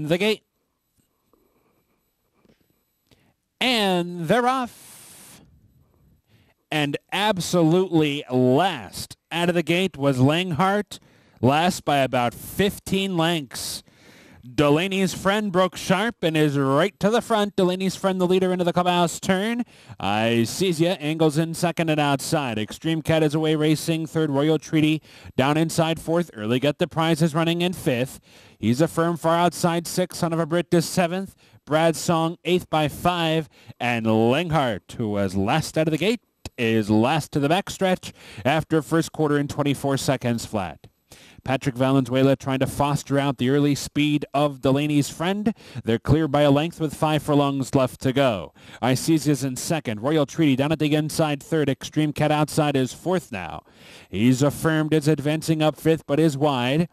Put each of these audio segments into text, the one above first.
in the gate. And they're off. And absolutely last out of the gate was Langhart, last by about 15 lengths. Delaney's Friend broke sharp and is right to the front. Delaney's Friend, the leader, into the clubhouse turn. Icezia angles in second and outside. Extreme Cat is away racing third. Royal Treaty down inside fourth. Early Get the Prize is running in fifth. He's a firm far outside sixth. Son of a Brit is seventh. Brad Song eighth by 5. And Langhart, who was last out of the gate, is last to the backstretch after first quarter in 24 seconds flat. Patrick Valenzuela trying to foster out the early speed of Delaney's Friend. They're clear by a length with 5 furlongs left to go. Icesia's in second. Royal Treaty down at the inside third. Extreme Cat outside is fourth now. He's affirmed is advancing up fifth but is wide.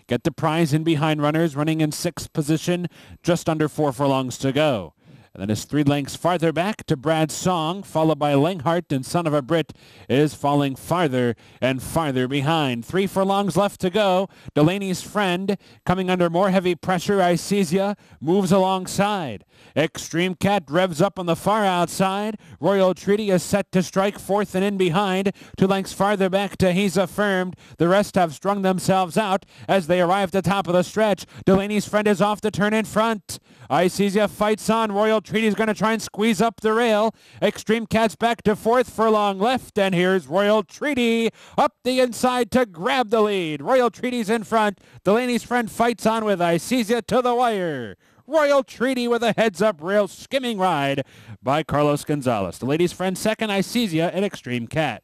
Get the Prize in behind runners, running in sixth position, just under 4 furlongs to go. And then is 3 lengths farther back to Brad Song, followed by Langhart, and Son of a Brit is falling farther and farther behind. 3 furlongs left to go. Delaney's Friend coming under more heavy pressure. Icezia moves alongside. Extreme Cat revs up on the far outside. Royal Treaty is set to strike fourth and in behind. 2 lengths farther back to He's Affirmed. The rest have strung themselves out as they arrive at the top of the stretch. Delaney's Friend is off the turn in front. Icezia fights on. Royal Treaty's going to try and squeeze up the rail. Extreme Cat's back to fourth furlong left, and here's Royal Treaty up the inside to grab the lead. Royal Treaty's in front. Delaney's Friend fights on with Icezia to the wire. Royal Treaty with a heads-up rail skimming ride by Carlos Gonzalez. The Ladies' Friend second, Icezia, and Extreme Cat.